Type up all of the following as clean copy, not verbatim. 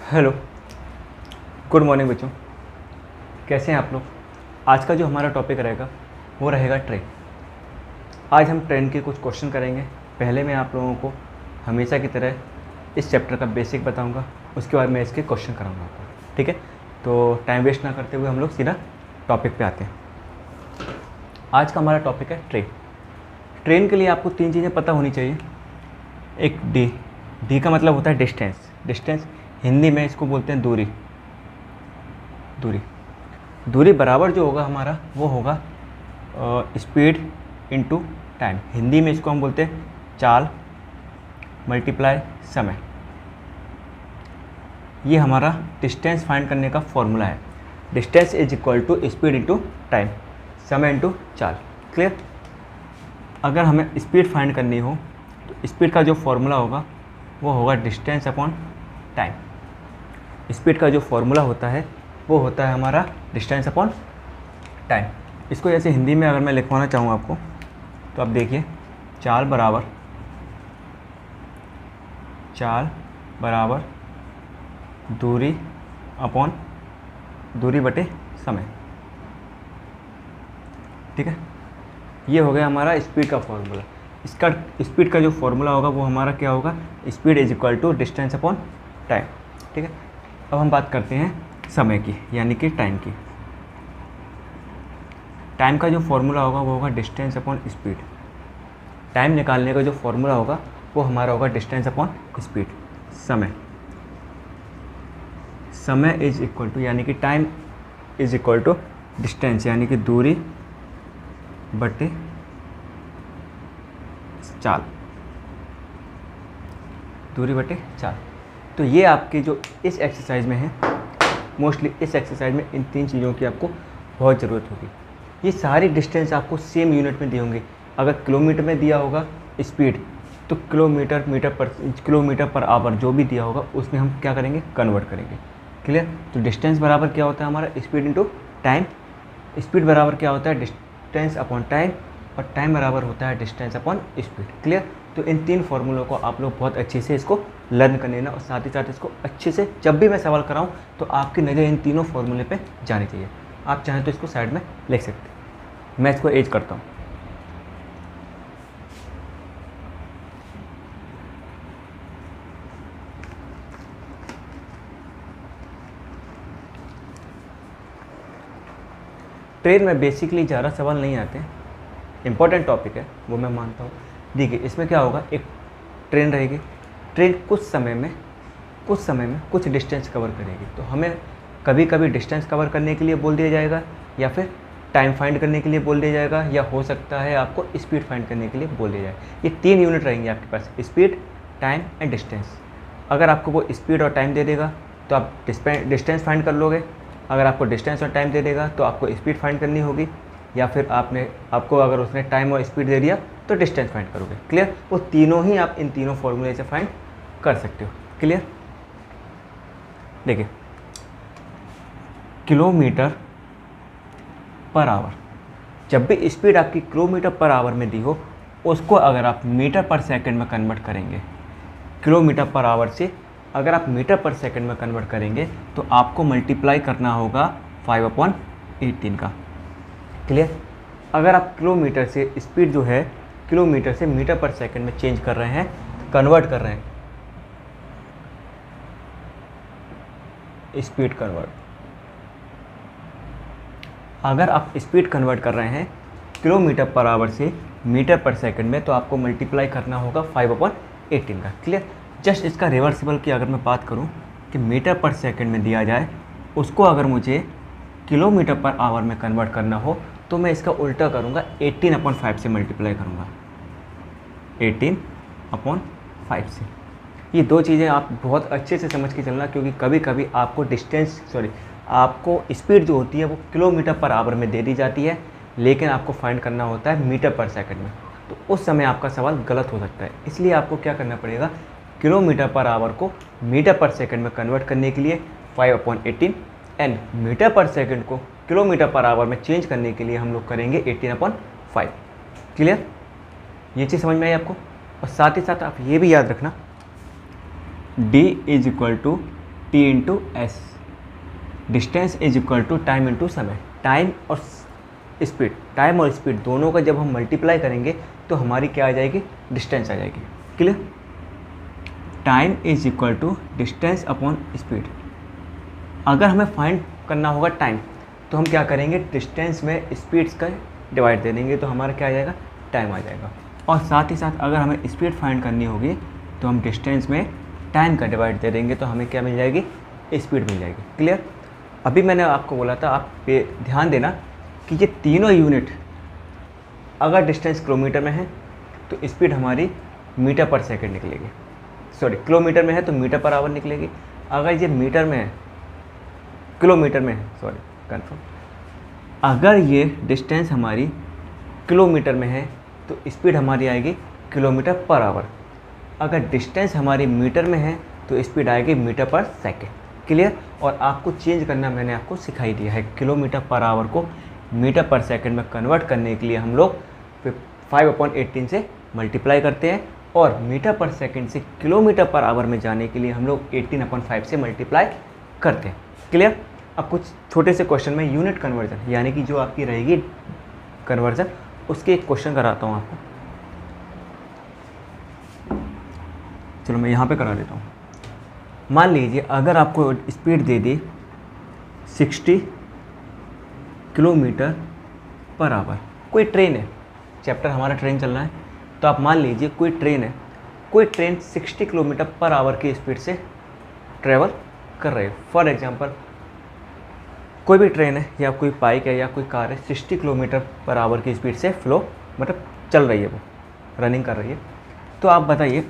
Hello, good morning बच्चों। कैसे हैं आप लोग। आज का जो हमारा टॉपिक रहेगा वो रहेगा ट्रेन। आज हम ट्रेन के कुछ क्वेश्चन करेंगे। पहले मैं आप लोगों को हमेशा की तरह इस चैप्टर का बेसिक बताऊंगा, उसके बाद मैं इसके क्वेश्चन कराऊंगा आपको। ठीक है, तो टाइम वेस्ट ना करते हुए हम लोग सीधा टॉपिक पे आते हैं। आज का हमारा टॉपिक है ट्रेन। ट्रेन के लिए आपको तीन चीज़ें पता होनी चाहिए। एक डी का मतलब होता है डिस्टेंस। डिस्टेंस हिंदी में इसको बोलते हैं दूरी। दूरी बराबर जो होगा हमारा वो होगा स्पीड इनटू टाइम। हिंदी में इसको हम बोलते हैं चाल मल्टीप्लाई समय। ये हमारा डिस्टेंस फाइंड करने का फॉर्मूला है। Distance is equal to speed into time, समय इनटू चाल। क्लियर। अगर हमें स्पीड फाइंड करनी हो तो स्पीड का जो फॉर्मूला होगा वो होगा डिस्टेंस अपॉन टाइम। स्पीड का जो फॉर्मूला होता है वो होता है हमारा डिस्टेंस अपॉन टाइम। इसको जैसे हिंदी में अगर मैं लिखवाना चाहूँ आपको तो आप देखिए, चाल बराबर दूरी अपॉन दूरी बटे समय। ठीक है, ये हो गया हमारा स्पीड का फॉर्मूला। इसका स्पीड का जो फॉर्मूला होगा वो हमारा क्या होगा, speed is equal to distance upon time. ठीक है, अब हम बात करते हैं समय की, यानी कि टाइम की। टाइम का जो फॉर्मूला होगा वो होगा डिस्टेंस अपॉन स्पीड। टाइम निकालने का जो फॉर्मूला होगा वो हमारा होगा डिस्टेंस अपॉन स्पीड। समय इज इक्वल टू, यानी कि time is equal to distance, यानी कि दूरी बटे चाल। दूरी बटे चाल। तो ये आपके जो इस एक्सरसाइज में है, मोस्टली इस एक्सरसाइज में इन तीन चीज़ों की आपको बहुत ज़रूरत होगी। ये सारी डिस्टेंस आपको सेम यूनिट में दी होंगी। अगर किलोमीटर में दिया होगा स्पीड तो किलोमीटर पर आवर जो भी दिया होगा उसमें हम क्या करेंगे, कन्वर्ट करेंगे। क्लियर। तो डिस्टेंस बराबर क्या होता है हमारा, स्पीड इंटू टाइम। स्पीड बराबर क्या होता है, डिस्टेंस अपॉन टाइम। और टाइम बराबर होता है डिस्टेंस अपॉन स्पीड। क्लियर। तो इन तीन फार्मूलों को आप लोग बहुत अच्छे से इसको लर्न कर लेना, और साथ ही साथ इसको अच्छे से जब भी मैं सवाल कराऊं तो आपकी नज़र इन तीनों फार्मूले पे जानी चाहिए। आप चाहें तो इसको साइड में लिख सकते हैं। मैं इसको एज करता हूँ। ट्रेन में बेसिकली ज़्यादा सवाल नहीं आते हैं, इंपॉर्टेंट टॉपिक है वो मैं मानता हूँ। देखिए, इसमें क्या होगा, एक ट्रेन रहेगी। ट्रेन कुछ समय में कुछ डिस्टेंस कवर करेगी। तो हमें कभी कभी डिस्टेंस कवर करने के लिए बोल दिया जाएगा, या फिर टाइम फाइंड करने के लिए बोल दिया जाएगा, या हो सकता है आपको स्पीड फाइंड करने के लिए बोल दिया जाए। ये तीन यूनिट रहेंगे आपके पास, स्पीड, टाइम एंड डिस्टेंस। अगर आपको वो स्पीड और टाइम दे देगा तो आप डिस्टेंस फाइंड कर लोगे। अगर आपको डिस्टेंस और टाइम दे देगा तो आपको स्पीड फाइंड करनी होगी, या फिर आपको अगर उसने टाइम और स्पीड दे दिया तो डिस्टेंस फाइंड करोगे। क्लियर। वो तीनों ही आप इन तीनों फॉर्मूले से फाइंड कर सकते हो। क्लियर। देखिए, किलोमीटर पर आवर, जब भी स्पीड आपकी किलोमीटर पर आवर में दी हो उसको अगर आप मीटर पर सेकंड में कन्वर्ट करेंगे, किलोमीटर पर आवर से अगर आप मीटर पर सेकंड में कन्वर्ट करेंगे तो आपको मल्टीप्लाई करना होगा 5/18 का। क्लियर। अगर आप किलोमीटर से स्पीड जो है किलोमीटर से मीटर पर सेकंड में चेंज कर रहे हैं, कन्वर्ट कर रहे हैं, स्पीड कन्वर्ट, अगर आप स्पीड कन्वर्ट कर रहे हैं किलोमीटर पर आवर से मीटर पर सेकंड में तो आपको मल्टीप्लाई करना होगा 5/18 का। क्लियर। जस्ट इसका रिवर्सिबल की अगर मैं बात करूं कि मीटर पर सेकंड में दिया जाए, उसको अगर मुझे किलोमीटर पर आवर में कन्वर्ट करना हो तो मैं इसका उल्टा करूंगा, 18/5 से मल्टीप्लाई करूंगा, 18/5 से। ये दो चीज़ें आप बहुत अच्छे से समझ के चलना, क्योंकि कभी कभी आपको स्पीड जो होती है वो किलोमीटर पर आवर में दे दी जाती है, लेकिन आपको फाइंड करना होता है मीटर पर सेकंड में। तो उस समय आपका सवाल गलत हो सकता है। इसलिए आपको क्या करना पड़ेगा, किलोमीटर पर आवर को मीटर पर सेकंड में कन्वर्ट करने के लिए 5/18 एंड मीटर पर सेकंड को किलोमीटर पर आवर में चेंज करने के लिए हम लोग करेंगे 18/5। क्लियर। ये चीज़ समझ में आई आपको। और साथ ही साथ आप ये भी याद रखना, d is equal to T into S, distance is equal to time into समय। टाइम और स्पीड, टाइम और स्पीड दोनों का जब हम मल्टीप्लाई करेंगे तो हमारी क्या आ जाएगी, डिस्टेंस आ जाएगी। Clear? Time is equal to distance upon speed. अगर हमें फाइंड करना होगा टाइम तो हम क्या करेंगे, डिस्टेंस में स्पीड्स का डिवाइड दे देंगे तो हमारा क्या आ जाएगा, टाइम आ जाएगा। और साथ ही साथ अगर हमें स्पीड फाइंड करनी होगी तो हम डिस्टेंस में टाइम का डिवाइड दे देंगे तो हमें क्या मिल जाएगी, स्पीड मिल जाएगी। क्लियर? अभी मैंने आपको बोला था, आप पे ध्यान देना कि ये तीनों यूनिट अगर डिस्टेंस किलोमीटर में है तो स्पीड हमारी मीटर पर सेकंड निकलेगी, सॉरी किलोमीटर में है तो मीटर पर आवर निकलेगी। अगर ये मीटर में है, किलोमीटर में है, सॉरी कन्फर्म, अगर ये डिस्टेंस हमारी किलोमीटर में है तो स्पीड हमारी आएगी किलोमीटर पर आवर। अगर डिस्टेंस हमारी मीटर में है तो स्पीड आएगी मीटर पर सेकंड। क्लियर? और आपको चेंज करना मैंने आपको सिखाई दिया है, किलोमीटर पर आवर को मीटर पर सेकंड में कन्वर्ट करने के लिए हम लोग 5/18 से मल्टीप्लाई करते हैं और मीटर पर सेकंड से किलोमीटर पर आवर में जाने के लिए हम लोग 18/5 से मल्टीप्लाई करते हैं। क्लियर? अब कुछ छोटे से क्वेश्चन में यूनिट कन्वर्जन यानी कि जो आपकी रहेगी कन्वर्जन, उसके एक क्वेश्चन कराता हूँ आपको। चलो मैं यहाँ पे करा देता हूँ। मान लीजिए अगर आपको speed they the 60 kilometre per our, कोई ट्रेन है, चैप्टर हमारा ट्रेन चल रहा है, तो आप मान लीजिए कोई ट्रेन है, कोई ट्रेन 60 किलोमीटर पर आवर की स्पीड से ट्रेवल कर रही है। फॉर एग्जांपल कोई भी ट्रेन है या कोई बाइक है या कोई कार है 60 किलोमीटर पर आवर की स्पीड से फ्लो मतलब चल रही है, वो रनिंग कर रही है। तो आप बताइए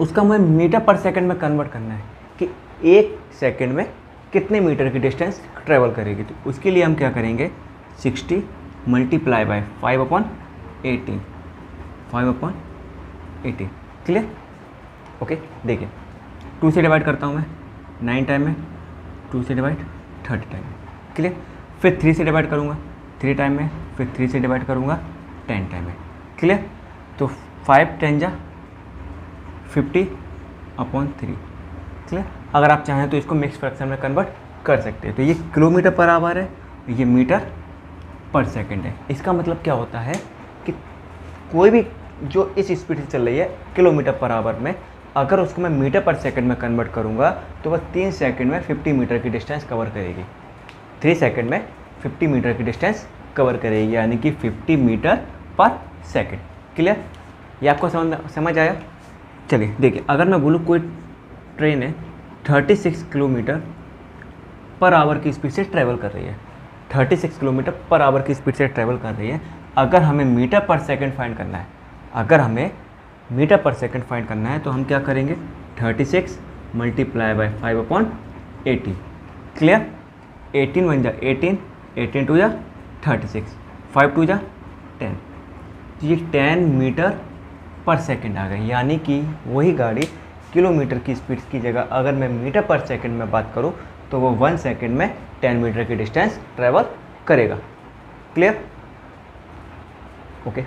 उसका हमें मीटर पर सेकंड में कन्वर्ट करना है कि एक सेकंड में कितने मीटर की डिस्टेंस ट्रेवल करेगी। तो उसके लिए हम क्या करेंगे, 60 मल्टीप्लाई बाय 5/18, 5/18। क्लियर? ओके, देखिए 2 से डिवाइड करता हूँ मैं 9 टाइम में, 2 से डिवाइड 30 टाइम में। क्लियर? फिर 3 से डिवाइड करूँगा 3 टाइम में, फिर 3 से डिवाइड करूँगा 10 टाइम में। क्लियर? तो 5 10 जा 50/3। क्लियर? अगर आप चाहें तो इसको मिक्स फ्रैक्शन में कन्वर्ट कर सकते हैं। तो ये किलोमीटर पर आवर है, ये मीटर पर सेकंड है। इसका मतलब क्या होता है कि कोई भी जो इस स्पीड से चल रही है किलोमीटर पर आवर में, अगर उसको मैं मीटर पर सेकंड में कन्वर्ट करूँगा तो वह 3 सेकंड में 50 मीटर की डिस्टेंस कवर करेगी। 3 सेकंड में 50 मीटर की डिस्टेंस कवर करेगी, यानी कि 50 मीटर पर सेकंड। क्लियर? ये आपको समझ आया? चलिए देखिए, अगर मैं बोलूँ कोई ट्रेन है 36 किलोमीटर पर आवर की स्पीड से ट्रैवल कर रही है, 36 किलोमीटर पर आवर की स्पीड से ट्रैवल कर रही है। अगर हमें मीटर पर सेकंड फाइंड करना है, अगर हमें मीटर पर सेकंड फाइंड करना है तो हम क्या करेंगे, 36 मल्टीप्लाई बाय 5/18। क्लियर? 18 1 जा 18, 18 2 जा 36, 5 2 जा 10। तो ये 10 मीटर पर सेकंड आ गई, यानी कि वही गाड़ी किलोमीटर की स्पीड की जगह अगर मैं मीटर पर सेकंड में बात करूं तो वो 1 सेकंड में 10 मीटर की डिस्टेंस ट्रेवल करेगा। क्लियर? ओके।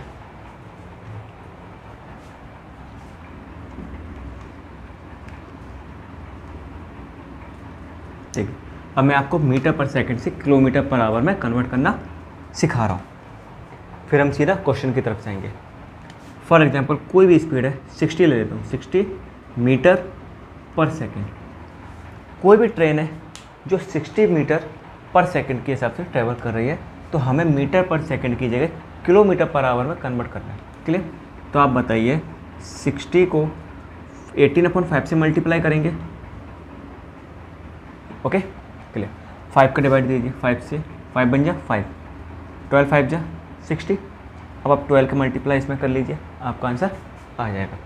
ठीक है, अब मैं आपको मीटर पर सेकंड से किलोमीटर पर आवर में कन्वर्ट करना सिखा रहा हूँ, फिर हम सीधा क्वेश्चन की तरफ जाएंगे। फॉर एग्जांपल कोई भी स्पीड है 60 ले लेता हूँ, 60 मीटर पर सेकंड। कोई भी ट्रेन है जो 60 मीटर पर सेकंड के हिसाब से ट्रैवल कर रही है, तो हमें मीटर पर सेकंड की जगह किलोमीटर पर आवर में कन्वर्ट करना है। क्लियर? तो आप बताइए 60 को 18/5 से मल्टीप्लाई करेंगे। Okay clear? 5 का डिवाइड दीजिए 5 से, 5 बन जा 5, 12 5 जा 60। अब आप 12 का मल्टीप्लाई इसमें कर लीजिए, आपका आंसर आ जाएगा।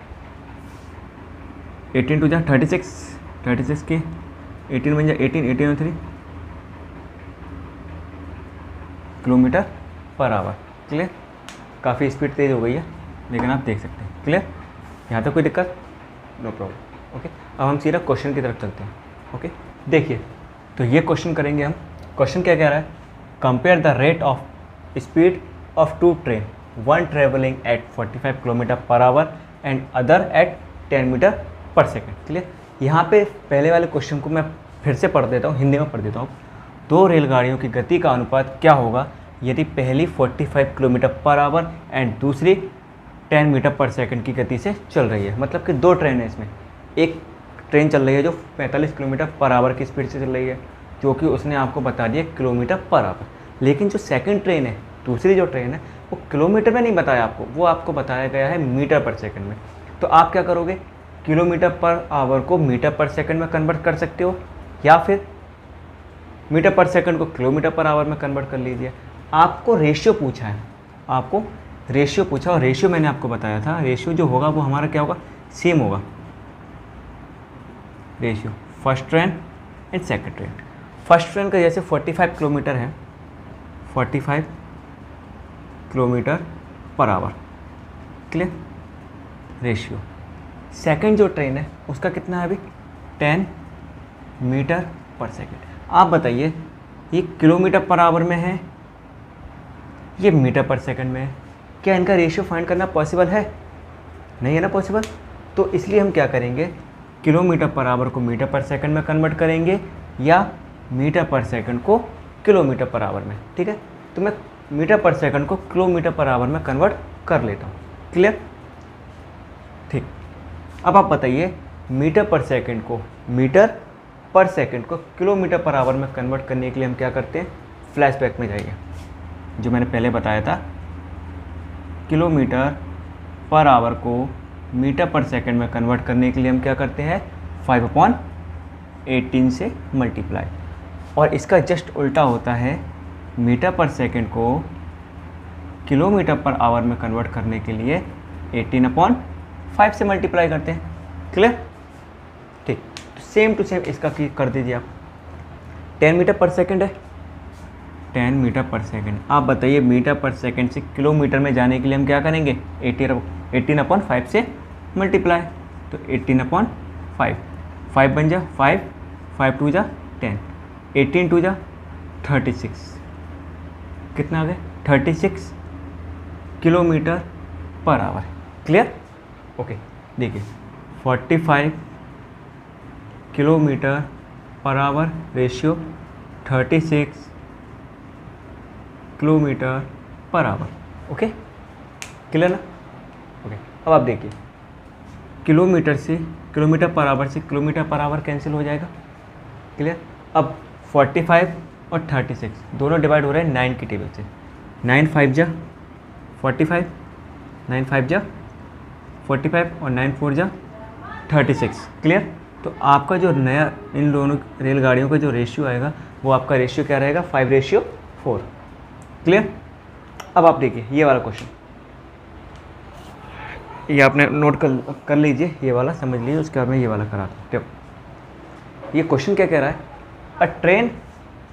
18 2 जा 36, 36 के 18 बन जा 18, 18 और 3 किलोमीटर पर आवर। क्लियर? काफ़ी स्पीड तेज़ हो गई है लेकिन आप देख सकते हैं। क्लियर? यहाँ तक कोई दिक्कत? No problem. ओके, अब हम सीधा क्वेश्चन की तरफ चलते हैं। ओके देखिए, तो ये क्वेश्चन करेंगे हम। क्वेश्चन क्या कह रहा है, compare the rate of speed of 2 train, one travelling at 45 kilometre per hour and other at 10 metre per second. Clear? यहाँ पे पहले वाले क्वेश्चन को मैं फिर से पढ़ देता हूँ, हिंदी में पढ़ देता हूँ। दो रेलगाड़ियों की गति का अनुपात क्या होगा यदि पहली 45 किलोमीटर पर आवर एंड दूसरी 10 मीटर पर सेकंड की गति से चल रही है। मतलब कि दो ट्रेन है इसमें, एक ट्रेन चल रही है जो 45 किलोमीटर पर आवर की स्पीड से चल रही है, जो कि उसने आपको बता दिया किलोमीटर पर आवर। लेकिन जो सेकंड ट्रेन है, दूसरी जो ट्रेन है, वो किलोमीटर में नहीं बताया आपको, वो आपको बताया गया है मीटर पर सेकंड में। तो आप क्या करोगे, किलोमीटर पर आवर को मीटर पर सेकंड में कन्वर्ट कर सकते हो, या फिर मीटर पर सेकंड को किलोमीटर पर आवर में कन्वर्ट कर लीजिए। आपको रेशियो पूछा है, आपको रेशियो पूछा, और रेशियो मैंने आपको बताया था, रेशियो जो होगा वो हमारा क्या होगा, सेम होगा। Ratio first train and second train. First train का जैसे 45 किलोमीटर है, 45 kilometre per our, clear. Ratio second जो ट्रेन है उसका कितना है अभी, 10 मीटर पर सेकंड। आप बताइए ये किलोमीटर पर आवर में है, ये मीटर पर सेकंड में है, क्या इनका रेशियो फाइंड करना पॉसिबल है? नहीं है ना पॉसिबल। तो इसलिए हम क्या करेंगे, किलोमीटर पर आवर को मीटर पर सेकंड में कन्वर्ट करेंगे, या मीटर पर सेकंड को किलोमीटर पर आवर में। ठीक है, तो मैं मीटर पर सेकंड को किलोमीटर पर आवर में कन्वर्ट कर लेता हूँ, क्लियर। ठीक, अब आप बताइए मीटर पर सेकंड को किलोमीटर पर आवर में कन्वर्ट करने के लिए हम क्या करते हैं, फ्लैशबैक में जाइए। जो मैंने पहले बताया था, किलोमीटर पर आवर को मीटर पर सेकंड में कन्वर्ट करने के लिए हम क्या करते हैं, 5/18 से मल्टीप्लाई। और इसका जस्ट उल्टा होता है, मीटर पर सेकंड को किलोमीटर पर आवर में कन्वर्ट करने के लिए 18/5 से मल्टीप्लाई करते हैं, क्लियर। ठीक, तो सेम टू सेम इसका कर दीजिए आप। 10 मीटर पर सेकंड है, 10 मीटर पर सेकंड। आप बताइए मीटर पर सेकंड से किलोमीटर में जाने के लिए हम क्या करेंगे, 18/5 से मल्टीप्लाई। तो 18/5, 5 बन जा 5, 5 2 जा 10, 18 2 जा 36, कितना आ गया 36 kilometre per our, clear. Okay, देखिए 45 kilometre per our ratio 36 kilometre per our, okay, clear ना। ओके, अब आप देखिए किलोमीटर पर आवर से किलोमीटर पर आवर कैंसिल हो जाएगा, क्लियर। अब 45 और 36 दोनों डिवाइड हो रहे हैं 9 की टेबल से। 9 5 जा 45, 9 5 जा 45 और 9 4 जा 36, क्लियर। तो आपका जो नया इन दोनों रेलगाड़ियों का जो रेशियो आएगा वो आपका रेशियो क्या रहेगा, 5/4, क्लियर। अब आप देखिए ये वाला क्वेश्चन, ये आपने नोट कर लीजिए, ये वाला समझ लीजिए, उसके बाद में ये वाला कराता हूँ। देखो ये क्वेश्चन क्या कह रहा है, अ ट्रेन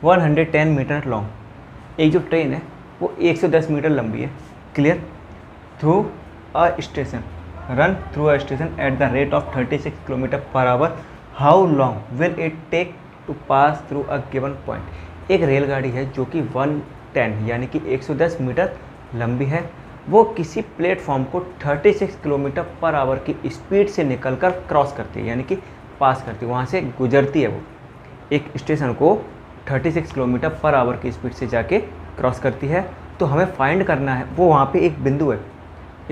110 मीटर लॉन्ग। एक जो ट्रेन है वो 110 मीटर लंबी है, clear, through a station, run through a station at the rate of 36 kilometre per hour, how long will it take to pass through a given point. एक रेलगाड़ी है जो कि 110 यानी कि 110 मीटर लंबी है, वो किसी प्लेटफॉर्म को 36 किलोमीटर पर आवर की स्पीड से निकलकर क्रॉस करती है, यानी कि पास करती है, वहाँ से गुजरती है। वो एक स्टेशन को 36 किलोमीटर पर आवर की स्पीड से जाके क्रॉस करती है। तो हमें फाइंड करना है, वो वहाँ पे एक बिंदु है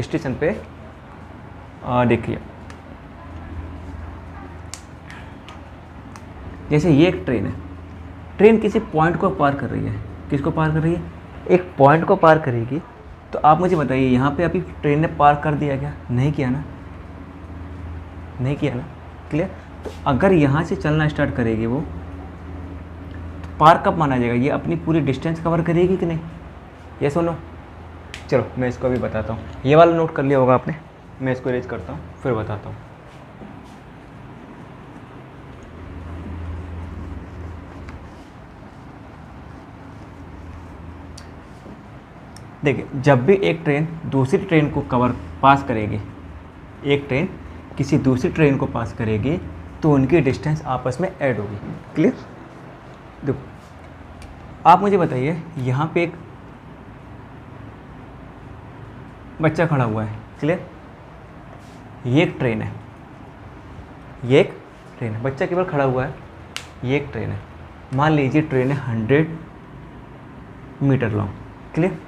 स्टेशन पे, देखिए जैसे ये एक ट्रेन है, ट्रेन किसी पॉइंट को पार कर रही है, किसको पार कर रही है, एक पॉइंट को पार करेगी। तो आप मुझे बताइए यहाँ पे अभी ट्रेन ने पार कर दिया क्या, नहीं किया ना, नहीं किया ना, क्लियर। तो अगर यहाँ से चलना स्टार्ट करेगी वो, तो पार कब माना जाएगा, ये अपनी पूरी डिस्टेंस कवर करेगी कि नहीं, ये सुनो। चलो मैं इसको अभी बताता हूँ, ये वाला नोट कर लिया होगा आपने, मैं इसको इरेज करता हूँ फिर बताता हूँ। देखिए जब भी एक ट्रेन दूसरी ट्रेन को पास करेगी, एक ट्रेन किसी दूसरी ट्रेन को पास करेगी तो उनकी डिस्टेंस आपस में ऐड होगी, क्लियर। देखो आप मुझे बताइए यहाँ पे एक बच्चा खड़ा हुआ है, क्लियर, ये एक ट्रेन है, ये एक ट्रेन है, बच्चा केवल खड़ा हुआ है, ये एक ट्रेन है। मान लीजिए ट्रेन है 100 मीटर लॉन्ग, क्लियर।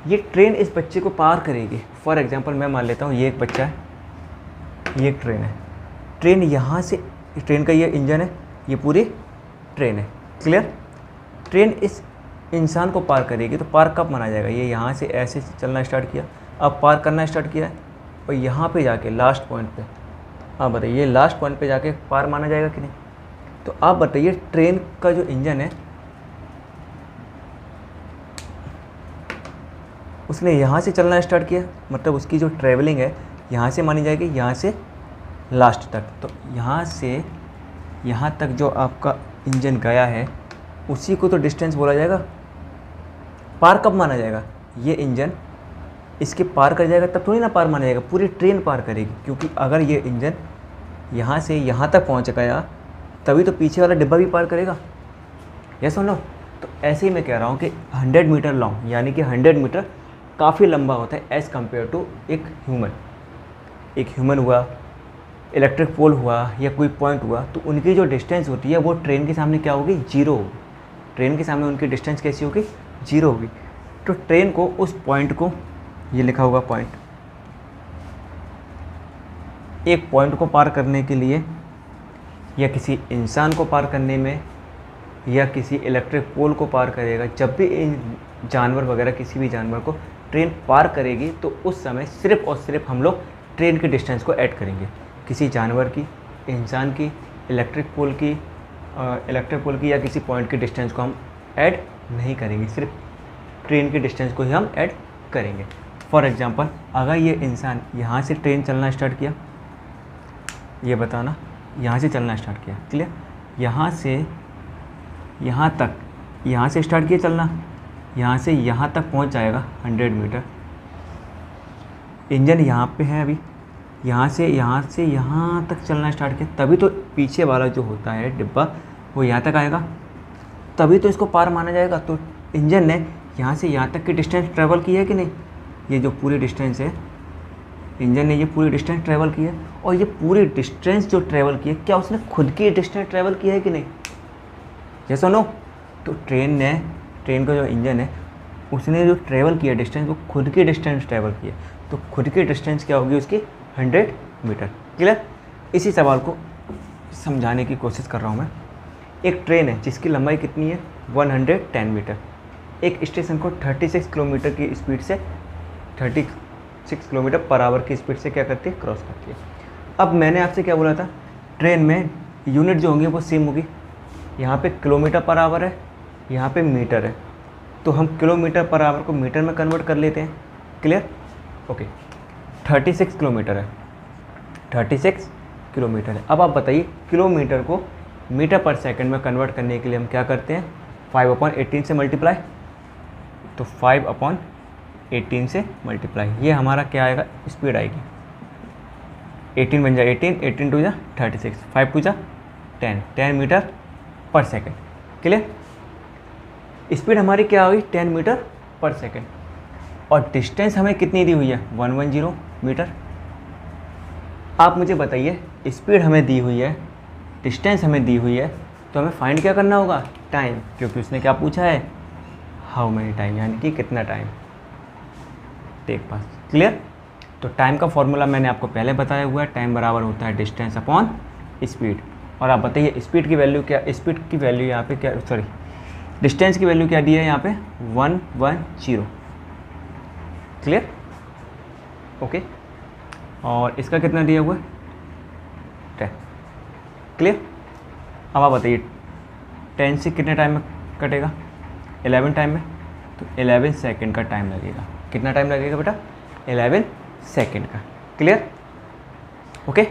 ये ट्रेन इस बच्चे को पार करेगी। फॉर एग्जांपल मैं मान लेता हूँ ये एक बच्चा है, ये एक ट्रेन है। ट्रेन यहाँ से, ट्रेन का ये इंजन है, ये पूरी ट्रेन है, क्लियर। ट्रेन इस इंसान को पार करेगी, तो पार कब माना जाएगा? ये यहाँ से ऐसे चलना स्टार्ट किया, अब पार करना स्टार्ट किया है, और यहाँ पे जाके लास्ट पॉइंट पे, आप बताइए ये लास्ट पॉइंट पे जाके पार माना जाएगा कि नहीं? तो आप बताइए ट्रेन का जो इंजन है उसने यहाँ से चलना स्टार्ट किया, मतलब उसकी जो ट्रैवलिंग है यहाँ से मानी जाएगी, यहाँ से लास्ट तक। तो यहाँ से यहाँ तक जो आपका इंजन गया है उसी को तो डिस्टेंस बोला जाएगा। पार कब माना जाएगा? ये इंजन इसके पार कर जाएगा तब थोड़ी ना पार माना जाएगा, पूरी ट्रेन पार करेगी। क्योंकि अगर ये इंजन यहाँ से यहाँ तक पहुँच गया तभी तो पीछे वाला डिब्बा भी पार करेगा, ये सुनो। तो ऐसे ही मैं कह रहा हूँ कि 100 मीटर लॉन्ग, यानी कि 100 मीटर काफ़ी लंबा होता है एज़ कम्पेयर टू एक ह्यूमन। एक ह्यूमन हुआ, इलेक्ट्रिक पोल हुआ, या कोई पॉइंट हुआ, तो उनकी जो डिस्टेंस होती है वो ट्रेन के सामने क्या होगी? जीरो होगी। ट्रेन के सामने उनकी डिस्टेंस कैसी होगी? जीरो होगी। तो ट्रेन को उस पॉइंट को, ये लिखा होगा पॉइंट, एक पॉइंट को पार करने के लिए, या किसी इंसान को पार करने में, या किसी इलेक्ट्रिक पोल को पार करेगा, जब भी इन जानवर वगैरह किसी भी जानवर को ट्रेन पार करेगी तो उस समय सिर्फ़ और सिर्फ हम लोग ट्रेन की डिस्टेंस को ऐड करेंगे। किसी जानवर की, इंसान की, इलेक्ट्रिक पोल की या किसी पॉइंट की डिस्टेंस को हम ऐड नहीं करेंगे, सिर्फ ट्रेन की डिस्टेंस को ही हम ऐड करेंगे। फॉर एग्जांपल अगर ये इंसान यहाँ से ट्रेन चलना स्टार्ट किया, ये बताना, यहाँ से चलना स्टार्ट किया, क्लियर। यहाँ से यहाँ तक, यहाँ से स्टार्ट किया चलना, यहाँ से यहाँ तक पहुँच जाएगा 100 मीटर। इंजन यहाँ पे है अभी, यहाँ से यहाँ तक चलना स्टार्ट किया, तभी तो पीछे वाला जो होता है डिब्बा वो यहाँ तक आएगा, तभी तो इसको पार माना जाएगा। तो इंजन ने यहाँ से यहाँ तक की डिस्टेंस ट्रैवल की है कि नहीं? ये जो पूरी डिस्टेंस है, इंजन ने ये पूरी डिस्टेंस ट्रैवल की है। और ये पूरी डिस्टेंस जो ट्रैवल की है, क्या उसने खुद की डिस्टेंस ट्रैवल की है कि नहीं? ये सुनो। तो ट्रेन का जो इंजन है उसने जो ट्रैवल किया डिस्टेंस, वो खुद की डिस्टेंस ट्रैवल की है। तो खुद की डिस्टेंस क्या होगी उसकी? 100 मीटर, क्लियर। इसी सवाल को समझाने की कोशिश कर रहा हूँ मैं। एक ट्रेन है जिसकी लंबाई कितनी है? 110 मीटर। एक स्टेशन को 36 किलोमीटर की स्पीड से, 36 किलोमीटर पर आवर की स्पीड से क्या करती है? क्रॉस करती है। अब मैंने आपसे क्या बोला था? ट्रेन में यूनिट जो होंगी वो सेम होगी। यहाँ पे किलोमीटर पर आवर है, यहाँ पे मीटर है, तो हम किलोमीटर पर आवर को मीटर में कन्वर्ट कर लेते हैं, क्लियर। ओके, 36 किलोमीटर है, 36 किलोमीटर है। अब आप बताइए किलोमीटर को मीटर पर सेकंड में कन्वर्ट करने के लिए हम क्या करते हैं? 5/18 से मल्टीप्लाई। तो 5/18 से मल्टीप्लाई, ये हमारा क्या आएगा? स्पीड आएगी। 18 बन जाए 18 टू जा 36, 5 टू जा 10 मीटर पर सेकंड, क्लियर। स्पीड हमारी क्या होगी? 10 मीटर पर सेकंड। और डिस्टेंस हमें कितनी दी हुई है? 110 मीटर। आप मुझे बताइए, स्पीड हमें दी हुई है, डिस्टेंस हमें दी हुई है, तो हमें फाइंड क्या करना होगा? टाइम, क्योंकि उसने क्या पूछा है? हाउ मेनी टाइम, यानी कि कितना टाइम टेक पास, क्लियर। तो टाइम का फॉर्मूला मैंने आपको पहले बताया हुआ है, टाइम बराबर होता है डिस्टेंस अपॉन स्पीड। और आप बताइए स्पीड की वैल्यू क्या? स्पीड की वैल्यू यहाँ पे क्या, सॉरी डिस्टेंस की वैल्यू क्या दी है यहाँ पे? 110, क्लियर, ओके। और इसका कितना दिया हुआ है? 10, क्लियर। अब आप बताइए 10 से कितने टाइम में कटेगा? 11 टाइम में। तो 11 सेकंड का टाइम लगेगा। कितना टाइम लगेगा बेटा? 11 सेकंड का, क्लियर, ओके।